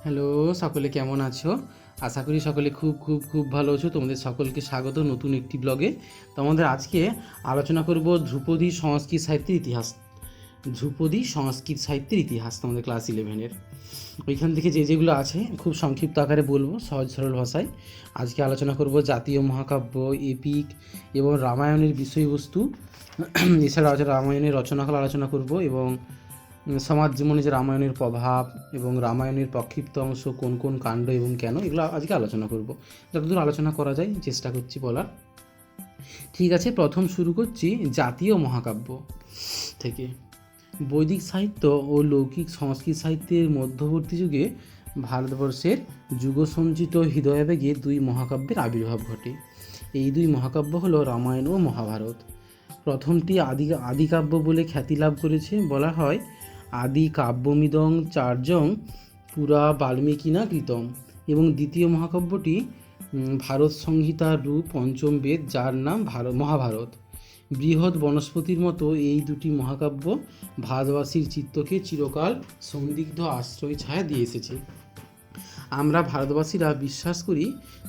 Hello, সকলে কেমন আছো? আশা করি সকলে খুব খুব খুব ভালো আছো। তোমাদের সকলকে স্বাগত নতুন একটি ব্লগে। তো আমাদের আজকে আলোচনা করব ধ্রুপদী সংস্কৃত সাহিত্যের ইতিহাস। ধ্রুপদী সংস্কৃত সাহিত্যের ইতিহাস তোমাদের ক্লাস 11-এর। ওইখান থেকে যেগুলো আছে খুব সংক্ষিপ্ত আকারে বলবো, সহজ সরল ভাষায়। আজকে আলোচনা করব জাতীয় মহাকাব্য, এপিক এবং রামায়ণের বিষয়বস্তু। এছাড়া আছে রামায়ণের রচনাকাল আলোচনা করব এবং সমাজ জীবনে যে রামায়ণের প্রভাব এবং রামায়ণের প্রক্ষিপ্ত অংশ কোন কোন কাণ্ড এবং কেন, এগুলো আজকে আলোচনা করব। যতদূর আলোচনা করা যায় চেষ্টা করছি বলার। ঠিক আছে, প্রথম শুরু করছি জাতীয় মহাকাব্য থেকে। বৈদিক সাহিত্য ও লৌকিক সংস্কৃত সাহিত্যের মধ্যবর্তী যুগে ভারতবর্ষের যুগসঞ্চিত হৃদয়াবেগে দুই মহাকাব্যের আবির্ভাব ঘটে। এই দুই মহাকাব্য হলো রামায়ণ ও মহাভারত। প্রথমটি আদিকাব্য বলে খ্যাতি লাভ করেছে। বলা হয় আদি কাব্যমিদং চার্যং পুরা বাল্মীকিনা কৃতম, এবং দ্বিতীয় মহাকাব্যটি ভারত সংহিতার রূপ পঞ্চম বেদ, যার নাম মহাভারত। বৃহৎ বনস্পতির মতো এই দুটি মহাকাব্য ভারতবাসীর চিত্তকে চিরকাল সন্দিগ্ধ আশ্রয় ছায়া দিয়ে এসেছে। আমরা ভারতবাসীরা বিশ্বাস করি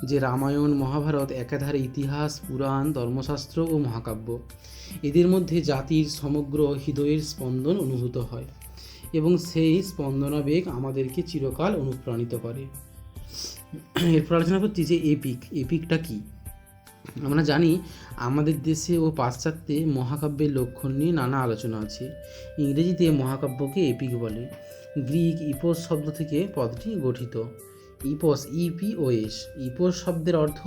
যে রামায়ণ মহাভারত একাধারে ইতিহাস, পুরাণ, ধর্মশাস্ত্র ও মহাকাব্য। এদের মধ্যে জাতির সমগ্র হৃদয়ের স্পন্দন অনুভূত হয় এবং সেই স্পন্দনাবেগ আমাদেরকে চিরকাল অনুপ্রাণিত করে। এরপর আলোচনা করছি যে এপিকটা কি। আমরা জানি আমাদের দেশে ও পাশ্চাত্যে মহাকাব্যের লক্ষণ নিয়ে নানা আলোচনা আছে। ইংরেজিতে মহাকাব্যকে এপিক বলে। গ্রিক ইপোস শব্দ থেকে পদটি গঠিত। ইপোস শব্দের অর্থ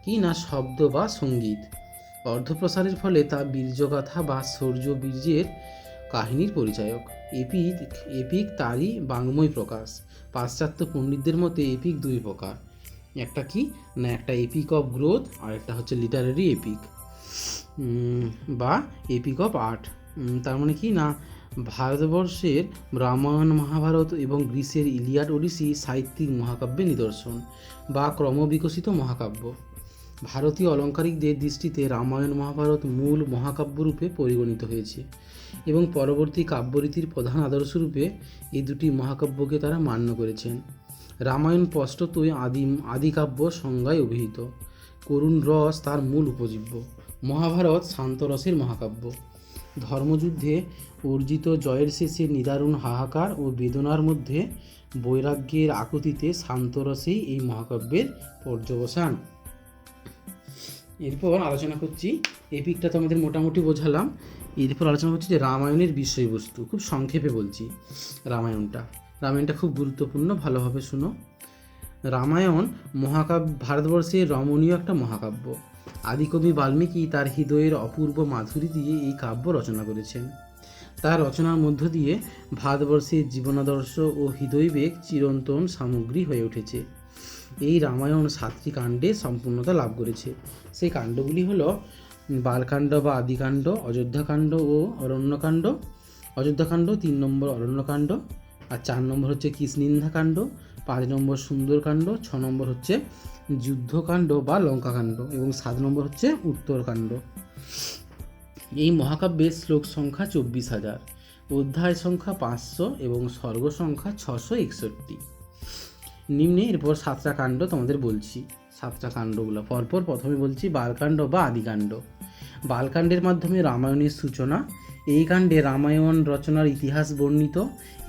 কি না শব্দ বা সঙ্গীত। অর্ধপ্রসারের ফলে তা বীর্যগাথা বা শৌর্য বীর্যের কাহিনীর পরিচায়ক। এপিক তারই বাংময় প্রকাশ। পাশ্চাত্য পণ্ডিতদের মতে এপিক দুই প্রকার। একটা কি না, একটা এপিক অফ গ্রোথ আর একটা হচ্ছে লিটারারি এপিক বা এপিক অফ আর্ট। তার মানে কি না, ভারতবর্ষের রামায়ণ মহাভারত এবং গ্রিসের ইলিয়াড ওডিসি সাহিত্যিক মহাকাব্যের নিদর্শন বা ক্রমবিকশিত মহাকাব্য। ভারতীয় অলঙ্কারিকদের দৃষ্টিতে রামায়ণ মহাভারত মূল মহাকাব্যরূপে পরিগণিত হয়েছে এবং পরবর্তী কাব্যরীতির প্রধান আদর্শরূপে এই দুটি মহাকাব্যকে তারা মান্য করেছেন। রামায়ণ স্পষ্টতই আদিকাব্য সংজ্ঞায় অভিহিত। করুণ রস তার মূল উপজীব্য। মহাভারত শান্তরসের মহাকাব্য। ধর্মযুদ্ধে অর্জিত জয়ের শেষে নিদারুণ হাহাকার ও বেদনার মধ্যে বৈরাগ্যের আকুতিতে শান্তরসেই এই মহাকাব্যের পর্যবসান। এরপর আলোচনা করছি, এপিকটা তো আমাদের মোটামুটি বোঝালাম। এরপর আলোচনা করছি যে রামায়ণের বিষয়বস্তু। খুব সংক্ষেপে বলছি রামায়ণটা খুব গুরুত্বপূর্ণ, ভালোভাবে শুনো। রামায়ণ মহাকাব্য ভারতবর্ষের রমণীয় একটা মহাকাব্য। আদিকবি বাল্মীকি তার হৃদয়ের অপূর্ব মাধুরী দিয়ে এই কাব্য রচনা করেছেন। তার রচনার মধ্য দিয়ে ভারতবর্ষের জীবনাদর্শ ও হৃদয়বেগ চিরন্তন সামগ্রী হয়ে উঠেছে। এই রামায়ণ 7টি কাণ্ডে সম্পূর্ণতা লাভ করেছে। সেই কাণ্ডগুলি হলো বালকাণ্ড বা আদিকাণ্ড, অযোধ্যাকাণ্ড ও অরণ্যকাণ্ড। অযোধ্যাকাণ্ড 3 নম্বর, অরণ্যকাণ্ড আর 4 নম্বর হচ্ছে কিষ্কিন্ধাকাণ্ড, 5 নম্বর সুন্দরকাণ্ড, 6 নম্বর হচ্ছে যুদ্ধকাণ্ড বা লঙ্কাকাণ্ড এবং 7 নম্বর হচ্ছে উত্তরকাণ্ড। এই মহাকাব্যের শ্লোক সংখ্যা 24,000, অধ্যায় সংখ্যা 500 এবং সর্গ সংখ্যা 661। নিম্নে এরপর 7টা কাণ্ড তোমাদের বলছি। 7টা কাণ্ডগুলো পরপর প্রথমে বলছি বালকাণ্ড বা আদিকাণ্ড। বালকাণ্ডের মাধ্যমে রামায়ণের সূচনা। এই কাণ্ডে রামায়ণ রচনার ইতিহাস বর্ণিত।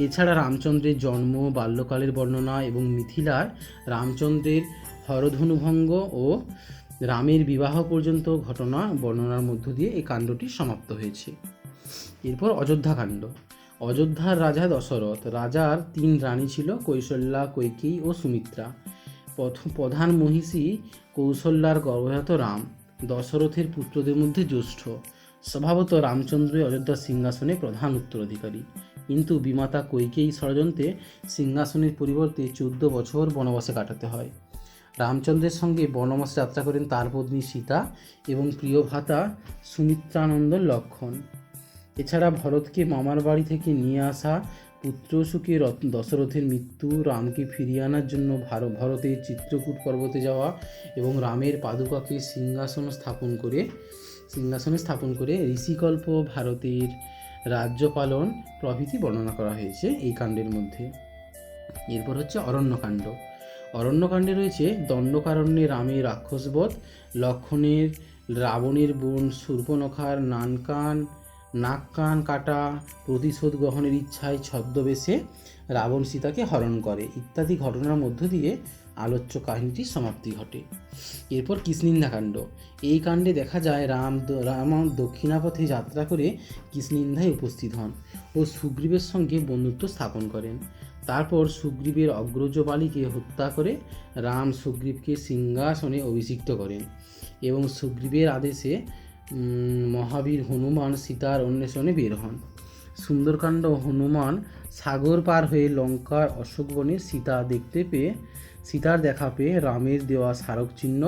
এছাড়া রামচন্দ্রের জন্ম, বাল্যকালের বর্ণনা এবং মিথিলার রামচন্দ্রের হরধনুভঙ্গ ও রামের বিবাহ পর্যন্ত ঘটনা বর্ণনার মধ্য দিয়ে এই কাণ্ডটি সমাপ্ত হয়েছে। এরপর অযোধ্যাকাণ্ড। অযোধ্যার রাজা দশরথ। রাজার 3 রানী ছিল, কৌশল্যা, কৈকেয়ী ও সুমিত্রা। প্রধান মহিষী কৌশল্যার গর্ভজাত রাম দশরথের পুত্রদের মধ্যে জ্যেষ্ঠ। স্বভাবত রামচন্দ্রই অযোধ্যার সিংহাসনে প্রধান উত্তরাধিকারী, কিন্তু বিমাতা কৈকেয়ী ষড়যন্ত্রে সিংহাসনের পরিবর্তে 14 বছর বনবাসে কাটাতে হয়। রামচন্দ্রের সঙ্গে বনবাসে যাত্রা করেন তার পত্নী সীতা এবং প্রিয় ভ্রাতা সুমিত্রানন্দন লক্ষ্মণ। এছাড়া ভরতকে মামার বাড়ি থেকে নিয়ে আসা, পুত্র সুখে দশরথের মৃত্যু, রামকে ফিরিয়ে আনার জন্য ভরতের চিত্রকূট পর্বতে যাওয়া এবং রামের পাদুকাকে সিংহাসনে স্থাপন করে ঋষিকল্প ভারতের রাজ্য পালন প্রভৃতি বর্ণনা করা হয়েছে এই কাণ্ডের মধ্যে। এরপর হচ্ছে অরণ্যকাণ্ড। অরণ্যকাণ্ডে রয়েছে দণ্ডকারণ্যে রামের রাক্ষসবধ, লক্ষণের রাবণের বোন শূর্পণখার নাক কান কাটা, প্রতিশোধ গ্রহণের ইচ্ছায় ছদ্মবেশে রাবণ সীতাকে হরণ করে ইত্যাদি ঘটনার মধ্য দিয়ে আলোচ্য কাহিনীটির সমাপ্তি ঘটে। এরপর কিষ্কিন্ধাকাণ্ড। এই কাণ্ডে দেখা যায় রাম দক্ষিণাপথে যাত্রা করে কিষ্কিন্ধায় উপস্থিত হন ও সুগ্রীবের সঙ্গে বন্ধুত্ব স্থাপন করেন। তারপর সুগ্রীবের অগ্রজ বালীকে হত্যা করে রাম সুগ্রীবকে সিংহাসনে অভিষিক্ত করেন এবং সুগ্রীবের আদেশে মহাবীর হনুমান সীতার অন্বেষণে বের হন। সুন্দরকাণ্ড। হনুমান সাগর পার হয়ে লঙ্কার অশোকবনে সীতার দেখা পেয়ে রামের দেওয়া স্মারক চিহ্ন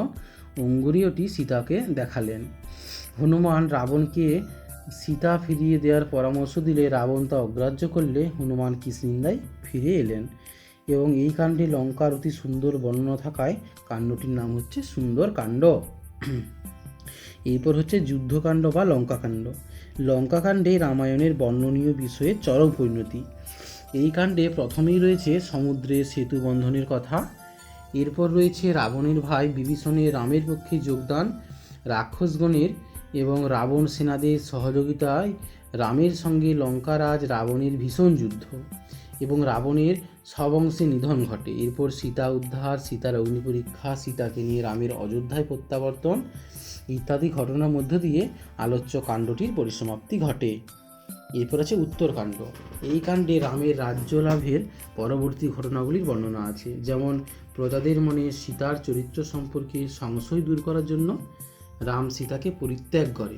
অঙ্গুরীয়টি সীতাকে দেখালেন। হনুমান রাবণকে সীতা ফিরিয়ে দেওয়ার পরামর্শ দিলে রাবণ তা অগ্রাহ্য করলে হনুমান কিষ্কিন্ধায় ফিরে এলেন এবং এই কাণ্ডে লঙ্কার অতি সুন্দর বর্ণনা থাকায় কাণ্ডটির নাম হচ্ছে সুন্দরকাণ্ড। এরপর হচ্ছে যুদ্ধকাণ্ড বা লঙ্কাকাণ্ড। লঙ্কাকাণ্ডে রামায়ণের বর্ণনীয় বিষয়ে চরম পরিণতি। এই কাণ্ডে প্রথমেই রয়েছে সমুদ্রে সেতু বন্ধনের কথা। এরপর রয়েছে রাবণের ভাই বিভীষণের রামের পক্ষে যোগদান, রাক্ষসগণের এবং রাবণ সেনাদের সহযোগিতায় রামের সঙ্গে লঙ্কারাজ রাবণের ভীষণ যুদ্ধ এবং রাবণের সব অংশে নিধন ঘটে। এরপর সীতা উদ্ধার, সীতার অগ্নিপরীক্ষা, সীতাকে নিয়ে রামের অযোধ্যায় প্রত্যাবর্তন ইত্যাদি ঘটনার মধ্য দিয়ে আলোচ্য কাণ্ডটির পরিসমাপ্তি ঘটে। এরপর আছে উত্তরকাণ্ড। এই কাণ্ডে রামের রাজ্য লাভের পরবর্তী ঘটনাগুলির বর্ণনা আছে, যেমন প্রজাদের মনে সীতার চরিত্র সম্পর্কে সংশয় দূর করার জন্য রাম সীতাকে পরিত্যাগ করে।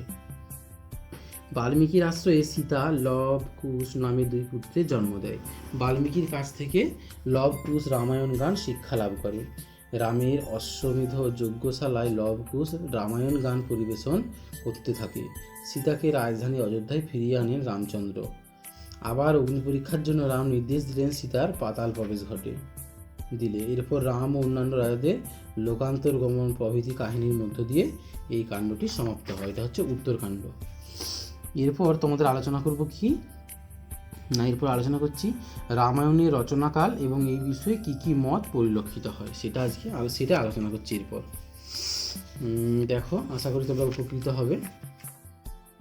বাল্মীকির আশ্রয়ে সীতা লব কুশ নামে দুই পুত্রের জন্ম দেয়। বাল্মীকির কাছ থেকে লব কুশ রামায়ণ গান শিক্ষা লাভ করে। রামের অশ্বমেধ যজ্ঞশালায় লব কুশ রামায়ণ গান পরিবেশন করতে থাকে। সীতাকে রাজধানী অযোধ্যায় ফিরিয়ে আনেন রামচন্দ্র। আবার অগ্নিপরীক্ষার জন্য রাম নির্দেশ দিলেন, সীতার পাতাল প্রবেশ ঘটে দিলে। এরপর রাম ও অন্যান্য রাজাদের লোকান্তর গমন প্রভৃতি কাহিনীর মধ্য দিয়ে এই কাণ্ডটি সমাপ্ত হয়। এটা হচ্ছে উত্তরকাণ্ড। এরপর তোমাদের আলোচনা করব এরপর আলোচনা করছি রামায়ণের রচনাকাল এবং এই বিষয়ে কি কি মত পরিলক্ষিত হয় সেটা আলোচনা করছি। এরপর দেখো, আশা করি তোমরা উপকৃত হবে।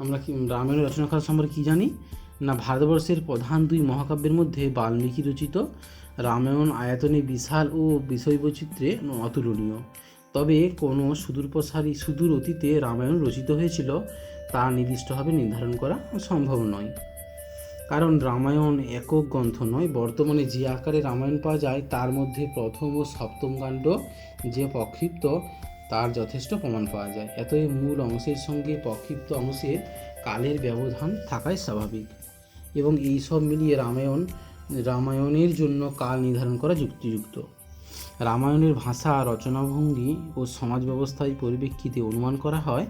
আমরা রামায়ণের রচনাকাল সম্পর্কে কি জানি না, ভারতবর্ষের প্রধান দুই মহাকাব্যের মধ্যে বাল্মীকি রচিত রামায়ণ আয়তনে বিশাল ও বিষয়বৈচিত্র্যে অতুলনীয়। তবে কোনো সুদূর অতীতে রামায়ণ রচিত হয়েছিল তা নির্দিষ্টভাবে নির্ধারণ করা সম্ভব নয়, কারণ রামায়ণ একক গ্রন্থ নয়। বর্তমানে যে আকারে রামায়ণ পাওয়া যায় তার মধ্যে প্রথম ও সপ্তম কাণ্ড যে প্রক্ষিপ্ত তার যথেষ্ট প্রমাণ পাওয়া যায়। এতই মূল অংশের সঙ্গে প্রক্ষিপ্ত অংশের কালের ব্যবধান থাকাই স্বাভাবিক এবং এই সব মিলিয়ে রামায়ণের জন্য কাল নির্ধারণ করা যুক্তিযুক্ত। রামায়ণের ভাষা, রচনাভঙ্গি ও সমাজ ব্যবস্থার পরিপ্রেক্ষিতে অনুমান করা হয়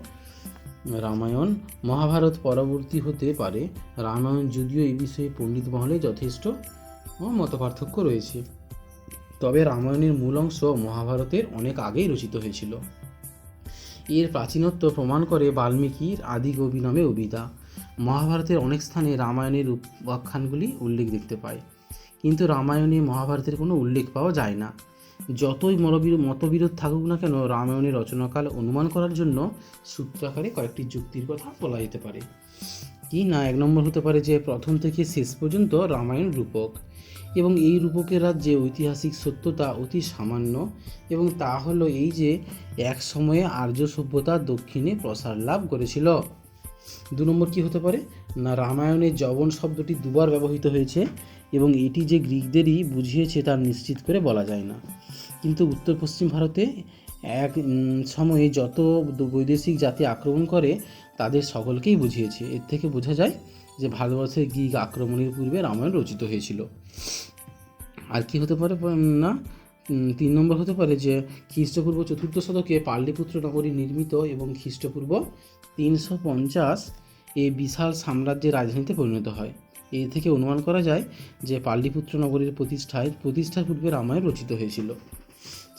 রামায়ণ মহাভারত পরবর্তী হতে পারে। রামায়ণ যদিও এই বিষয়ে পণ্ডিত মহলে যথেষ্ট মতপার্থক্য রয়েছে, তবে রামায়ণের মূল অংশ মহাভারতের অনেক আগেই রচিত হয়েছিল। এর প্রাচীনত্ব প্রমাণ করে বাল্মীকির আদিকবি নামে অভিধা। মহাভারতের অনেক স্থানে রামায়ণের উপাখ্যানগুলি উল্লেখ দেখতে পায়, কিন্তু রামায়ণে মহাভারতের কোনো উল্লেখ পাওয়া যায় না। যতই মতবিরোধ থাকুক না কেন, রামায়ণের রচনাকাল অনুমান করার জন্য সূত্রাকারে কয়েকটি যুক্তির কথা বলা যেতে পারে। কি না, 1 নম্বর হতে পারে যে প্রথম থেকে শেষ পর্যন্ত রামায়ণ রূপক এবং এই রূপকের রাজ্যে ঐতিহাসিক সত্যতা অতি সামান্য, এবং তা হলো এই যে এক সময়ে আর্য সভ্যতা দক্ষিণে প্রসার লাভ করেছিল। 2 নম্বর কি হতে পারে না, রামায়ণে যবন শব্দটি দুবার ব্যবহৃত হয়েছে এবং এটি যে গ্রিকদেরই বুঝিয়েছে তা নিশ্চিত করে বলা যায় না, কিন্তু উত্তর পশ্চিম ভারতে এক সময়ে যত বৈদেশিক জাতি আক্রমণ করে তাদের সকলকেই বুঝিয়েছে। এর থেকে বোঝা যায় যে ভারতবর্ষের গ্রিক আক্রমণের পূর্বে রামায়ণ রচিত হয়েছিল। আর কি হতে পারে না, 3 নম্বর হতে পারে যে খ্রিস্টপূর্ব 4th শতকে পাটলিপুত্র নগরী নির্মিত এবং খ্রিস্টপূর্ব 350 এই বিশাল সাম্রাজ্যের রাজধানীতে পরিণত হয়। এই থেকে অনুমান করা যায় যে পাটলিপুত্র নগরীর প্রতিষ্ঠার পূর্বে রামায়ণ রচিত হয়েছিল।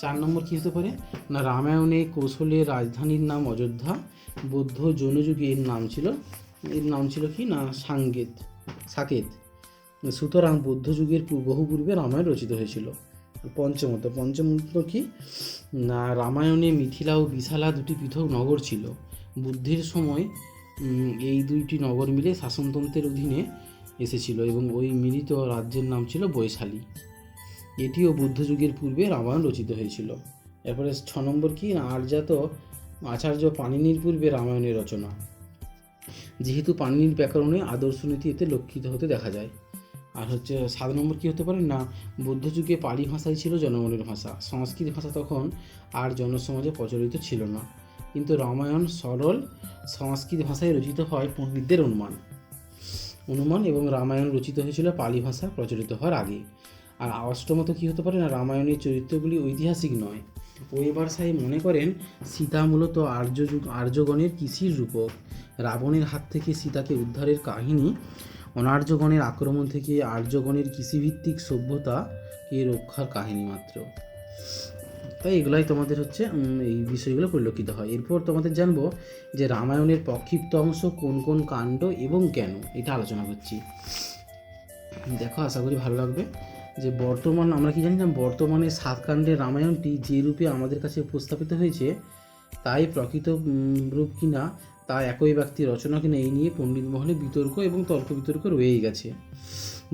4 নম্বর কী হতে পারে না, রামায়ণে কৌশলের রাজধানীর নাম অযোধ্যা। বৌদ্ধ জৈন যুগে এর নাম ছিল কি না সাকেত। সুতরাং বৌদ্ধ যুগের বহু পূর্বে রামায়ণ রচিত হয়েছিল। পঞ্চমত কি না, রামায়ণে মিথিলা ও বিশালা দুটি পৃথক নগর ছিল। বুদ্ধির সময় এই দুইটি নগর মিলে শাসনতন্ত্রের অধীনে এসেছিল এবং ওই মিলিত রাজ্যের নাম ছিল বৈশালী। এটিও বুদ্ধ যুগের পূর্বে রামায়ণ রচিত হয়েছিল। এরপরে 6 কি না, আচার্য পাণিনির পূর্বে রামায়ণের রচনা, যেহেতু পাণিনির ব্যাকরণে আদর্শ নীতি এতে লক্ষিত হতে দেখা যায়। আর 7 কি হতে পারে না, বৌদ্ধ যুগে পালি ভাষাই ছিল জনগণের ভাষা। সংস্কৃত ভাষা তখন আর জনসমাজে প্রচলিত ছিল না, কিন্তু রামায়ণ সরল সংস্কৃত ভাষায় রচিত হয় পণ্ডিতদের অনুমান এবং রামায়ণ রচিত হয়েছিল পালি ভাষা প্রচলিত হওয়ার আগে। আর 8 কি হতে পারে না, রামায়ণের চরিত্রগুলি ঐতিহাসিক নয়। ওয়েবার সাহেব মনে করেন সীতা মূলত আর্যগণের কৃষির রূপক। রাবণের হাত থেকে সীতাকে উদ্ধারের কাহিনী অনার্যগণের আক্রমণ থেকে আর্যগণের কৃষিভিত্তিক সভ্যতাকে রক্ষার কাহিনী মাত্র। তাই এগুলাই তোমাদের এই বিষয়গুলো পরিলক্ষিত হয়। এরপর তোমাদের জানবো যে রামায়ণের প্রক্ষিপ্ত অংশ কোন কোন কাণ্ড এবং কেন, এটা আলোচনা করছি। দেখো, আশা করি ভালো লাগবে। যে আমরা কি জানি না, বর্তমানে 7 কাণ্ডের রামায়ণটি যে রূপে আমাদের কাছে উপস্থাপিত হয়েছে তাই প্রকৃত রূপ কিনা, তা একই ব্যক্তি রচনা কিনা, এই নিয়ে পণ্ডিত মহলে বিতর্ক এবং তর্ক বিতর্ক রয়েই গেছে।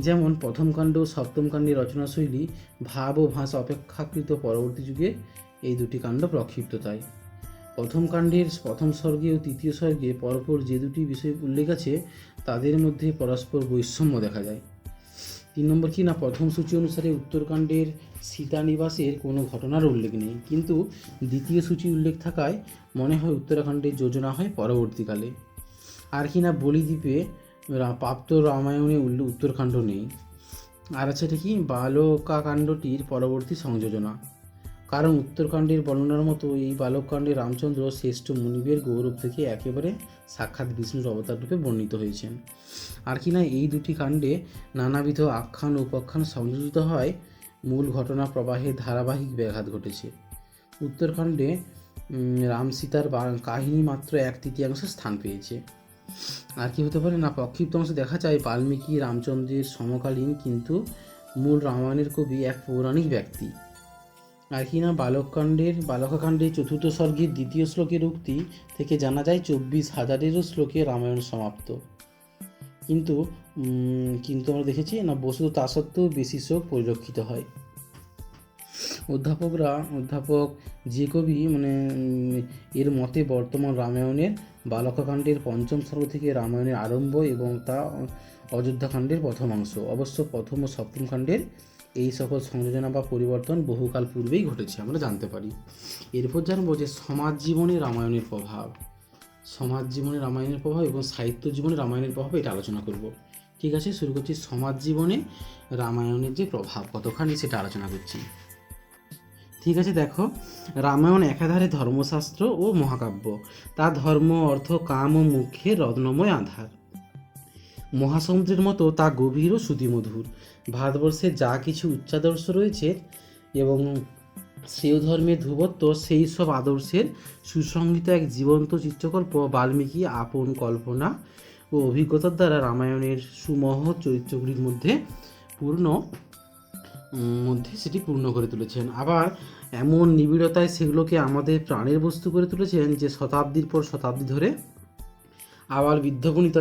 যেমন 1ম কাণ্ড ও 7ম কাণ্ডের রচনাশৈলী, ভাব ও ভাষা অপেক্ষাকৃত পরবর্তী যুগে এই দুটি কাণ্ড প্রক্ষিপ্ত। তাই 1ম কাণ্ডের 1ম সর্গে ও 3য় সর্গে পরপর যে দুটি বিষয় উল্লেখ আছে তাদের মধ্যে পরস্পর বৈষম্য দেখা যায়। 3 কি না, 1ম সূচি অনুসারে উত্তরকাণ্ডের সীতানিবাসের কোনো ঘটনার উল্লেখ নেই, কিন্তু 2য় সূচি উল্লেখ থাকায় মনে হয় উত্তরাখণ্ডের যোজনা হয় পরবর্তীকালে। আর কি না, বলিদ্বীপে প্রাপ্ত রামায়ণে উত্তরকাণ্ড নেই। আর আছে এটা কি, বালকাকাণ্ডটির পরবর্তী সংযোজনা, কারণ উত্তরকাণ্ডের বর্ণনার মতো এই বালককাণ্ডে রামচন্দ্র শ্রেষ্ঠ মুনিবের গৌরব থেকে একেবারে সাক্ষাৎ বিষ্ণুর অবতার রূপে বর্ণিত হয়েছেন। আর কি না, এই দুটি কাণ্ডে নানাবিধ আখ্যান ও উপাখ্যান সংযোজিত হয়, মূল ঘটনা প্রবাহে ধারাবাহিক ব্যাঘাত ঘটেছে। উত্তরকাণ্ডে রাম সীতার কাহিনী মাত্র 1/3 স্থান পেয়েছে। আর কি হতে পারে না, প্রক্ষিপ্ত অংশে দেখা যায় বাল্মীকি রামচন্দ্রের সমকালীন, কিন্তু মূল রামায়ণের কবি এক পৌরাণিক ব্যক্তি। আর কি না, বালকাকাণ্ডের 4র্থ সর্গের 2য় শ্লোকের উক্তি থেকে জানা যায় 24,000-এরও শ্লোকে রামায়ণ সমাপ্ত। কিন্তু আমরা দেখেছি না, বস্তুত তা সত্ত্বেও বেশি শ্লোক পরিলক্ষিত হয়। অধ্যাপক যে কবি এর মতে বর্তমান রামায়ণের বালকাকাণ্ডের 5ম সর্গ থেকে রামায়ণের আরম্ভ এবং তা অযোধ্যাকাণ্ডের প্রথমাংশ। অবশ্য 1ম ও 7ম কাণ্ডের এই সকল সংযোজনা বা পরিবর্তন বহুকাল পূর্বেই ঘটেছে, আমরা জানতে পারি। এরপর জানবো যে সমাজ জীবনে রামায়ণের প্রভাব এবং সাহিত্য জীবনে রামায়ণের প্রভাব, এটা আলোচনা করব। ঠিক আছে, শুরু করছি। সমাজ জীবনে রামায়ণের যে প্রভাব কতখানি সেটা আলোচনা করছি। ঠিক আছে, দেখো, রামায়ণ একাধারে ধর্মশাস্ত্র ও মহাকাব্য। তা ধর্ম, অর্থ, কাম ও মুখ্যের রত্নময় আধার। মহাসমুদ্রের মতো তা গভীর ও শ্রুতিমধুর। ভারতবর্ষে যা কিছু উচ্চাদর্শ রয়েছে এবং শ্রেয় ধর্মের ধ্রুবত্ব, সেই সব আদর্শের সুসংগীত এক জীবন্ত চিত্রকল্প বাল্মীকি আপন কল্পনা ও অভিজ্ঞতার দ্বারা রামায়ণের সুমহৎ চরিত্রগুলির মধ্যে সেটি পূর্ণ করে তুলেছেন। আবার এমন নিবিড়তায় সেগুলোকে আমাদের প্রাণের বস্তু করে তুলেছেন যে শতাব্দীর পর শতাব্দী ধরে আবার বিদ্ধগণিতা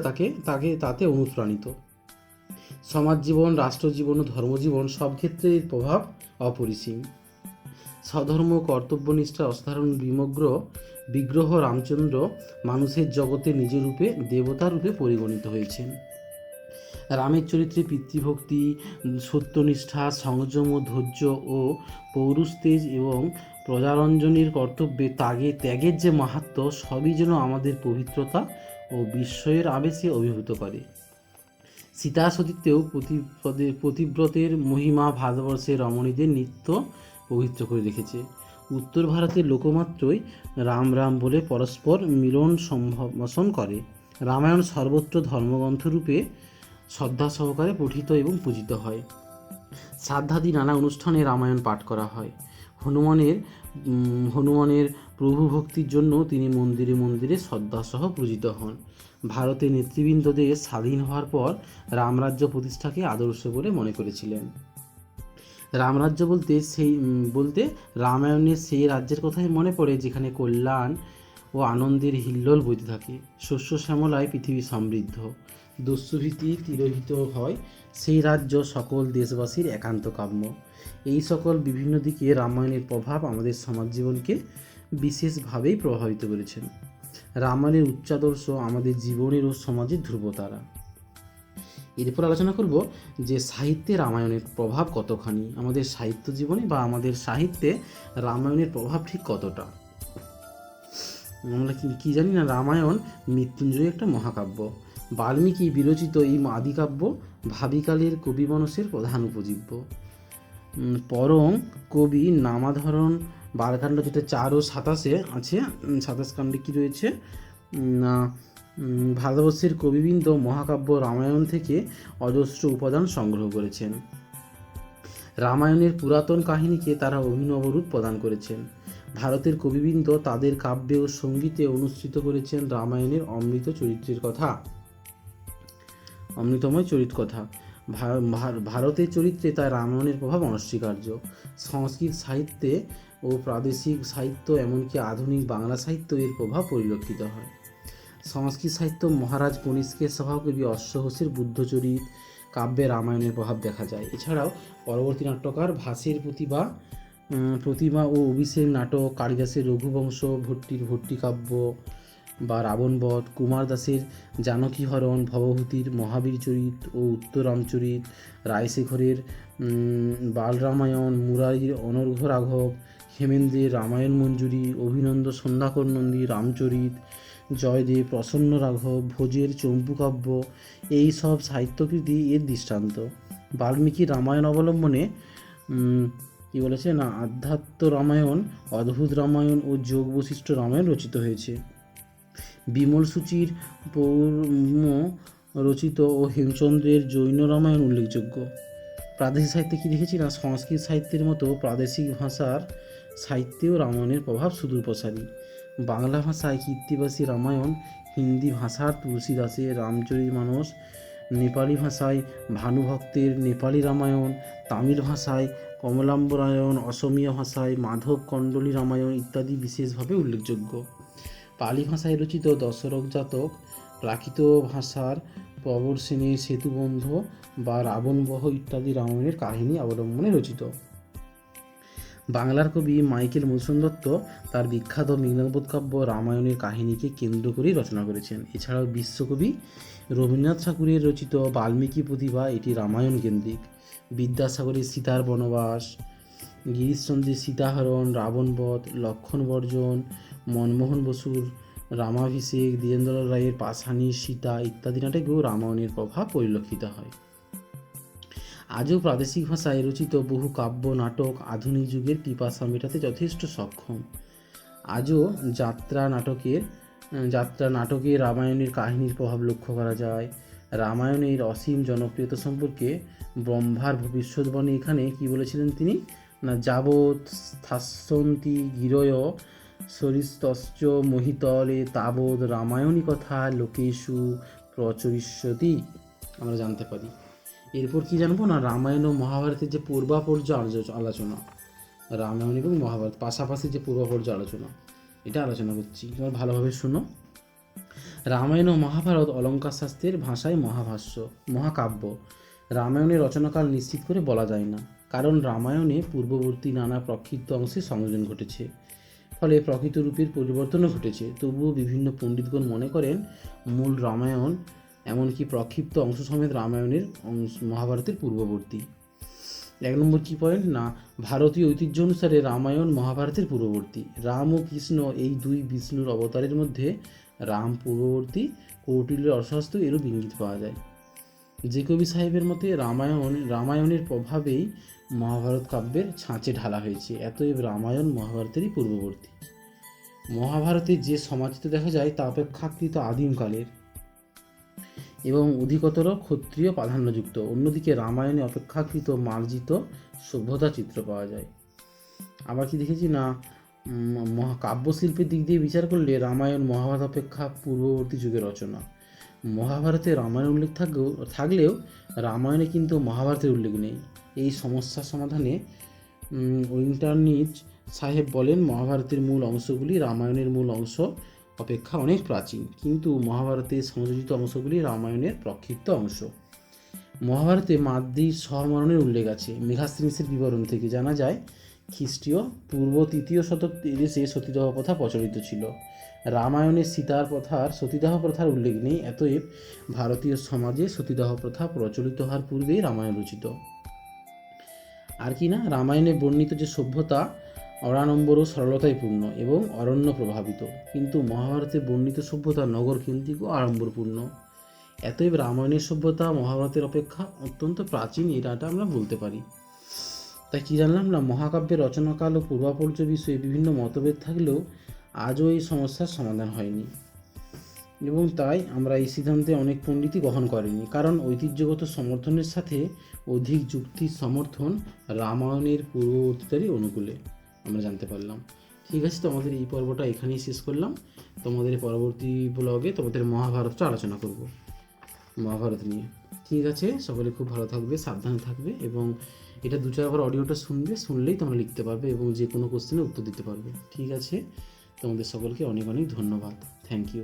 তাতে অনুপ্রাণিত। সমাজ জীবন, রাষ্ট্রজীবন ও ধর্মজীবন সব ক্ষেত্রে এর প্রভাব অপরিসীম। স্বধর্ম, কর্তব্যনিষ্ঠা, অসাধারণ বিগ্রহ রামচন্দ্র মানুষের জগতে নিজ রূপে দেবতা রূপে পরিগণিত হয়েছেন। রামের চরিত্রে পিতৃভক্তি, সত্যনিষ্ঠা, সংযম ও ধৈর্য ও পৌরুষতেজ এবং প্রজারঞ্জনের কর্তব্যে ত্যাগের যে মাহাত্ম্য, সবই যেন আমাদের পবিত্রতা ও বিস্ময়ের আবেশে অভিভূত করে। সীতা সতীত্বেও পতিব্রতের মহিমা ভারতবর্ষের রমণীদের নিত্য পবিত্র করে রেখেছে। উত্তর ভারতের লোকমাত্রই রাম রাম বলে পরস্পর মিলন সম্ভাষণ করে। রামায়ণ সর্বত্র ধর্মগ্রন্থরূপে শ্রদ্ধা সহকারে পঠিত এবং পূজিত হয়। শ্রাদ্ধাদি নানা অনুষ্ঠানে রামায়ণ পাঠ করা হয়। হনুমানের প্রভু ভক্তির জন্য তিনি মন্দিরে মন্দিরে শ্রদ্ধাসহ পূজিত হন। ভারতের নেতৃবৃন্দদের স্বাধীন হওয়ার পর রামরাজ্য প্রতিষ্ঠাকে আদর্শ বলে মনে করেছিলেন। রামরাজ্য বলতে রামায়ণের সেই রাজ্যের কথাই মনে পড়ে যেখানে কল্যাণ ও আনন্দের হিল্লোল বইতে থাকে, শস্য শ্যামলায় পৃথিবী সমৃদ্ধ, দস্যুভীতি তিরোহিত হয়, সেই রাজ্য সকল দেশবাসীর একান্ত কাম্য। এই সকল বিভিন্ন দিকে রামায়ণের প্রভাব আমাদের সমাজ জীবনকে বিশেষভাবেই প্রভাবিত করেছেন। রামায়ণের উচ্চাদর্শ আমাদের জীবনের ও সমাজের ধ্রুবতারা। এরপর আলোচনা করব যে সাহিত্যে রামায়ণের প্রভাব কতখানি, আমাদের সাহিত্য জীবনে বা আমাদের সাহিত্যে রামায়ণের প্রভাব ঠিক কতটা। আমরা কি জানি না, রামায়ণ মৃত্যুঞ্জয় একটা মহাকাব্য। বাল্মীকি বিরচিত এই আদিকাব্য ভাবিকালের কবি মানসের প্রধান উপজীব্য। পরং কবি নামাধরণ বালকাণ্ড, যেটা 4 ও 27 আছে, 27 কাণ্ডে কী রয়েছে না, ভারতবর্ষের কবিবৃন্দ মহাকাব্য রামায়ণ থেকে অজস্র উপাদান সংগ্রহ করেছেন। রামায়ণের পুরাতন কাহিনীকে তারা অভিনব রূপ প্রদান করেছেন। ভারতের কবিবৃন্দ তাদের কাব্যে ও সঙ্গীতে অনুসৃত করেছেন রামায়ণের অমৃতময় চরিত কথা। ভারতের চরিত্রে তাই রামায়ণের প্রভাব অনস্বীকার্য। সংস্কৃত সাহিত্যে ও প্রাদেশিক সাহিত্য, এমনকি আধুনিক বাংলা সাহিত্য এর প্রভাব পরিলক্ষিত হয়। সংস্কৃত সাহিত্য মহারাজ কনিষ্কের সভাকবি অশ্বঘোষের বুদ্ধচরিত কাব্যে রামায়ণের প্রভাব দেখা যায়। এছাড়াও পরবর্তী নাট্যকার ভাসের প্রতিমা ও অভিষেক নাটক, কালিদাসের রঘুবংশ, ভট্টির ভট্টিকাব্য বা রাবণবধ, কুমার দাসের জানকীহরণ, ভবভূতির মহাবীর চরিত ও উত্তরামচরিত, রায়শেখরের বালরামায়ণ, মুরারির অনর্ঘ্য রাঘব, হেমেন্দ্রের রামায়ণ মঞ্জুরি, অভিনন্দ সন্ধ্যাকর নন্দী রামচরিত, জয়দেব প্রসন্ন রাঘব, ভোজের চম্পুকাব্য, এই সব সাহিত্যকৃতি এর দৃষ্টান্ত। বাল্মীকি রামায়ণ অবলম্বনে কি বলেছে না, আধ্যাত্ম রামায়ণ, অদ্ভুত রামায়ণ ও যোগ বশিষ্ঠ রামায়ণ রচিত হয়েছে। বিমল সূচির পৌর্ম রচিত ও হেমচন্দ্রের জৈন রামায়ণ উল্লেখযোগ্য। প্রাদেশিক সাহিত্যে কি দেখেছি না, সংস্কৃত সাহিত্যের মতো প্রাদেশিক ভাষার সাহিত্যেও রামায়ণের প্রভাব সুদূরপ্রসারী। বাংলা ভাষায় কীর্তিবাসী রামায়ণ, হিন্দি ভাষার তুলসীদাসের রামচরিতমানস, নেপালি ভাষায় ভানুভক্তের নেপালি রামায়ণ, তামিল ভাষায় কমলাম্বরায়ণ, অসমীয়া ভাষায় মাধব কণ্ডলী রামায়ণ ইত্যাদি বিশেষভাবে উল্লেখযোগ্য। পালি ভাষায় রচিত দশরথ জাতক, প্রাকৃত ভাষার প্রবর সেনের সেতুবন্ধ বা রাবণবহ ইত্যাদি রামায়ণের কাহিনী অবলম্বনে রচিত। বাংলার কবি মাইকেল মধুসূদন দত্ত তার বিখ্যাত মেঘনাদবধ কাব্য রামায়ণের কাহিনীকে কেন্দ্র করেই রচনা করেছেন। এছাড়াও বিশ্বকবি রবীন্দ্রনাথ ঠাকুরের রচিত বাল্মীকি প্রতিভা, এটি রামায়ণ কেন্দ্রিক। বিদ্যাসাগরের সীতার বনবাস, গিরিশচন্দ্রের সীতাহরণ, রাবণবধ, লক্ষণ বর্জন, মনমোহন বসুর রামাভিষেক, দ্বিজেন্দ্রলাল রায়ের পাষাণী সীতা ইত্যাদি নাটকেও রামায়ণের প্রভাব পরিলক্ষিত হয়। আজও প্রাদেশিক ভাষায় রচিত বহু কাব্য নাটক আধুনিক যুগের পিপাসা মেটাতে যথেষ্ট সক্ষম। আজও যাত্রা নাটকে রামায়ণের কাহিনীর প্রভাব লক্ষ্য করা যায়। রামায়ণের অসীম জনপ্রিয়তা সম্পর্কে ব্রহ্মার ভবিষ্যৎবাণী এখানে কি বলেছিলেন তিনি না, যাবৎ স্থাস্যন্তি গিরয় সরিস্তশ্চ মহিতলে তাবৎ রামায়ণী কথা লোকেষু প্রচরিষ্যতি, আমরা জানতে পারি। এরপর কি জানবো না, রামায়ণ ও মহাভারতের যে পূর্বাপর্য আলোচনা, রামায়ণ এবং মহাভারত পাশাপাশি যে পূর্বাপর্য আলোচনা, এটা আলোচনা করছি, এবার ভালোভাবে শুনো। রামায়ণ ও মহাভারত অলঙ্কার শাস্ত্রের ভাষায় মহাকাব্য। রামায়ণের রচনাকাল নিশ্চিত করে বলা যায় না, কারণ রামায়ণে পূর্ববর্তী নানা প্রক্ষিপ্ত অংশে সংযোজন ঘটেছে, ফলে প্রকৃত রূপের পরিবর্তনও ঘটেছে। তবুও বিভিন্ন পণ্ডিতগণ মনে করেন মূল রামায়ণ, এমনকি প্রক্ষিপ্ত অংশ সমেত রামায়ণের মহাভারতের পূর্ববর্তী। 1 নম্বর কি পয়েন্ট না, ভারতীয় ঐতিহ্য অনুসারে রামায়ণ মহাভারতের পূর্ববর্তী। রাম ও কৃষ্ণ এই দুই বিষ্ণুর অবতারের মধ্যে রাম পূর্ববর্তী, কৌটিল্যের অর্শাস্ত্র এরও ইঙ্গিত পাওয়া যায়। যে কবি সাহেবের মতে রামায়ণের প্রভাবেই মহাভারত কাব্যের ছাঁচে ঢালা হয়েছে, এতএব রামায়ণ মহাভারতেরই পূর্ববর্তী। মহাভারতে যে সমাজচিত্র দেখা যায় তা অপেক্ষাকৃত আদিমকালের এবং অধিকতর ক্ষত্রিয় প্রাধান্যযুক্ত। অন্যদিকে রামায়ণে অপেক্ষাকৃত মার্জিত সভ্যতা চিত্র পাওয়া যায়। আবার কি দেখেছি না, কাব্যশিল্পের দিক দিয়ে বিচার করলে রামায়ণ মহাভারত অপেক্ষা পূর্ববর্তী যুগের রচনা। মহাভারতে রামায়ণ উল্লেখ থাকলেও রামায়ণে কিন্তু মহাভারতের উল্লেখ নেই। এই সমস্যার সমাধানে উইন্টারনিচ সাহেব বলেন, মহাভারতের মূল অংশগুলি রামায়ণের মূল অংশ অপেক্ষা অনেক প্রাচীন, কিন্তু মহাভারতের সংযোজিত অংশগুলি রামায়ণের প্রক্ষিপ্ত অংশ। মহাভারতে মাদ্রির সহমরণের উল্লেখ আছে। মেঘাস্তিনিসের বিবরণ থেকে জানা যায় খ্রিস্টীয় পূর্ব 3য় শতক দেশে সতীদাহ প্রথা প্রচলিত ছিল। রামায়ণে সতীদাহ প্রথার উল্লেখ নেই, অতএব ভারতীয় সমাজে সতীদাহ প্রথা প্রচলিত হওয়ার পূর্বেই রামায়ণ রচিত। আর কি না, রামায়ণে বর্ণিত যে সভ্যতা অড়ানম্বর ও সরলতায় পূর্ণ এবং অরণ্য প্রভাবিত, কিন্তু মহাভারতে বর্ণিত সভ্যতা নগর কেন্দ্রিক ও আড়ম্বরপূর্ণ। অতএব রামায়ণের সভ্যতা মহাভারতের অপেক্ষা অত্যন্ত প্রাচীন, এটা আমরা বলতে পারি। তাই কী জানলাম না, মহাকাব্যের রচনাকাল ও পূর্বাপর্য বিষয়ে বিভিন্ন মতভেদ থাকলেও আজও এই সমস্যার সমাধান হয়নি, এবং তাই আমরা এই সিদ্ধান্তে অনেক পণ্ডিতই গ্রহণ করেনি, কারণ ঐতিহ্যগত সমর্থনের সাথে অধিক যুক্তির সমর্থন রামায়ণের পূর্ববর্তীতারই অনুকূলে আমরা জানতে পারলাম। ঠিক আছে, তোমাদের এই পর্বটা এখানেই শেষ করলাম। তোমাদের পরবর্তী ব্লগে তোমাদের মহাভারতটা আলোচনা করব, মহাভারত নিয়ে। ঠিক আছে, সকলে খুব ভালো থাকবে, সাবধানে থাকবে, এবং এটা 2-4 বার অডিওটা শুনলেই তোমরা লিখতে পারবে এবং যে কোনো কোশ্চেনের উত্তর দিতে পারবে। ঠিক আছে, তোমাদের সকলকে অনেক অনেক ধন্যবাদ। Thank you.